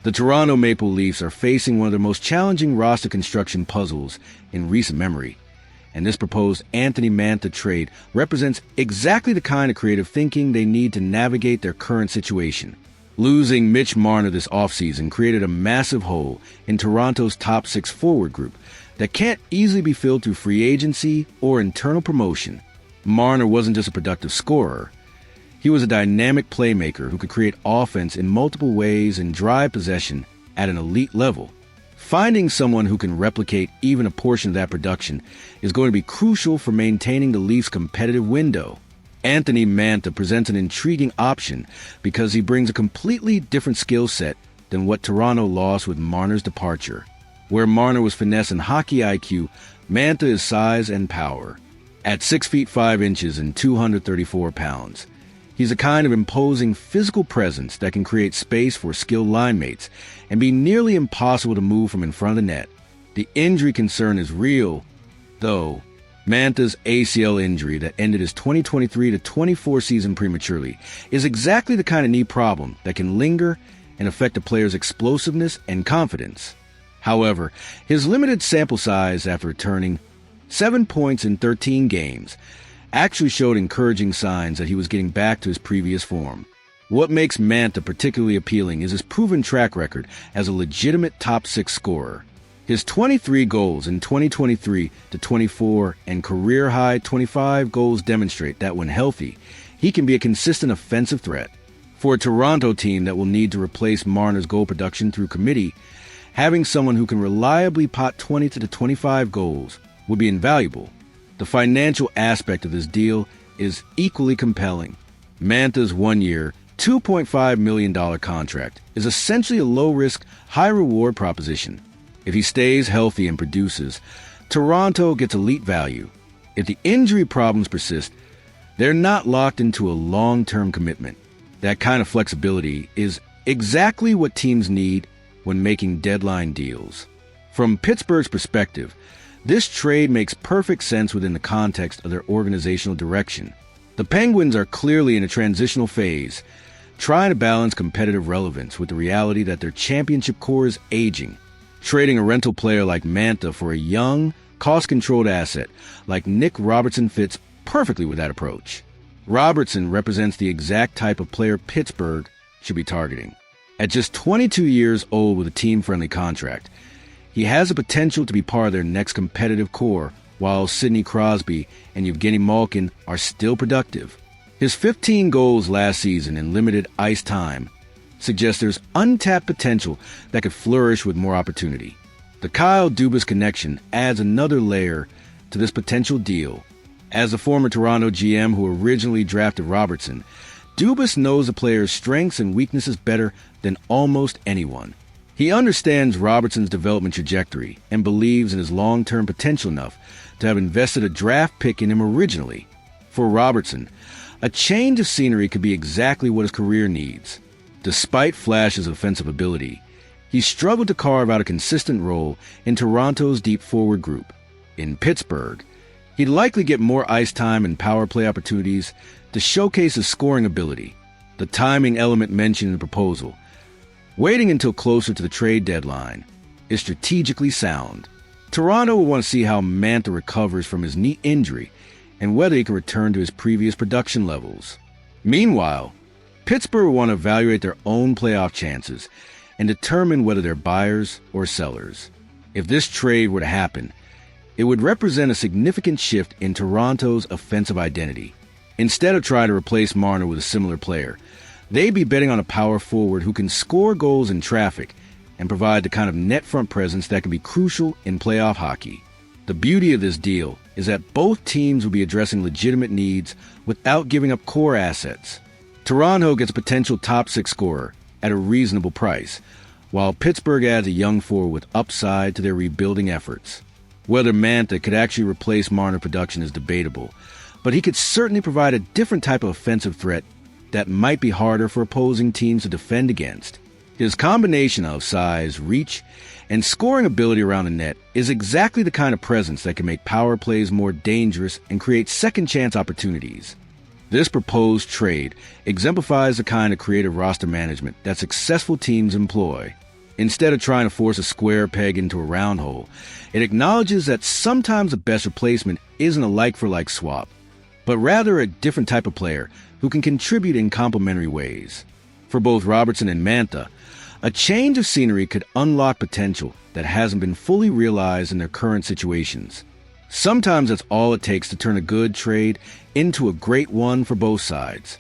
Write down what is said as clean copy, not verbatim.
The Toronto Maple Leafs are facing one of their most challenging roster construction puzzles in recent memory, and this proposed Anthony Mantha trade represents exactly the kind of creative thinking they need to navigate their current situation. Losing Mitch Marner this offseason created a massive hole in Toronto's top six forward group that can't easily be filled through free agency or internal promotion. Marner wasn't just a productive scorer. He was a dynamic playmaker who could create offense in multiple ways and drive possession at an elite level. Finding someone who can replicate even a portion of that production is going to be crucial for maintaining the Leafs' competitive window. Anthony Mantha presents an intriguing option because he brings a completely different skill set than what Toronto lost with Marner's departure. Where Marner was finesse and hockey IQ, Mantha is size and power. At 6 feet 5 inches and 234 pounds, he's a kind of imposing physical presence that can create space for skilled line mates and be nearly impossible to move from in front of the net. The injury concern is real, though. Mantha's ACL injury that ended his 2023-24 season prematurely is exactly the kind of knee problem that can linger and affect a player's explosiveness and confidence. However, his limited sample size after returning 7 points in 13 games actually showed encouraging signs that he was getting back to his previous form. What makes Mantha particularly appealing is his proven track record as a legitimate top six scorer. His 23 goals in 2023-24 and career-high 25 goals demonstrate that when healthy, he can be a consistent offensive threat. For a Toronto team that will need to replace Marner's goal production through committee, having someone who can reliably pot 20 to 25 goals would be invaluable. The financial aspect of this deal is equally compelling. Mantha's one-year, $2.5 million contract is essentially a low-risk, high-reward proposition. If he stays healthy and produces, Toronto gets elite value. If the injury problems persist, they're not locked into a long-term commitment. That kind of flexibility is exactly what teams need when making deadline deals. From Pittsburgh's perspective, this trade makes perfect sense within the context of their organizational direction. The Penguins are clearly in a transitional phase, trying to balance competitive relevance with the reality that their championship core is aging. Trading a rental player like Mantha for a young, cost-controlled asset like Nick Robertson fits perfectly with that approach. Robertson represents the exact type of player Pittsburgh should be targeting. At just 22 years old with a team-friendly contract, he has the potential to be part of their next competitive core, while Sidney Crosby and Evgeny Malkin are still productive. His 15 goals last season in limited ice time suggests there's untapped potential that could flourish with more opportunity. The Kyle Dubas connection adds another layer to this potential deal. As the former Toronto GM who originally drafted Robertson, Dubas knows the player's strengths and weaknesses better than almost anyone. He understands Robertson's development trajectory and believes in his long-term potential enough to have invested a draft pick in him originally. For Robertson, a change of scenery could be exactly what his career needs. Despite flashes of offensive ability, he struggled to carve out a consistent role in Toronto's deep forward group. In Pittsburgh, he'd likely get more ice time and power play opportunities to showcase his scoring ability. The timing element mentioned in the proposal, waiting until closer to the trade deadline, is strategically sound. Toronto will want to see how Mantha recovers from his knee injury and whether he can return to his previous production levels. Meanwhile, Pittsburgh will want to evaluate their own playoff chances and determine whether they're buyers or sellers. If this trade were to happen, it would represent a significant shift in Toronto's offensive identity. Instead of trying to replace Marner with a similar player, they'd be betting on a power forward who can score goals in traffic and provide the kind of net front presence that can be crucial in playoff hockey. The beauty of this deal is that both teams will be addressing legitimate needs without giving up core assets. Toronto gets a potential top six scorer at a reasonable price, while Pittsburgh adds a young forward with upside to their rebuilding efforts. Whether Mantha could actually replace Marner production is debatable, but he could certainly provide a different type of offensive threat that might be harder for opposing teams to defend against. His combination of size, reach, and scoring ability around the net is exactly the kind of presence that can make power plays more dangerous and create second-chance opportunities. This proposed trade exemplifies the kind of creative roster management that successful teams employ. Instead of trying to force a square peg into a round hole, it acknowledges that sometimes the best replacement isn't a like-for-like swap, but rather a different type of player who can contribute in complementary ways. For both Robertson and Mantha, a change of scenery could unlock potential that hasn't been fully realized in their current situations. Sometimes that's all it takes to turn a good trade into a great one for both sides.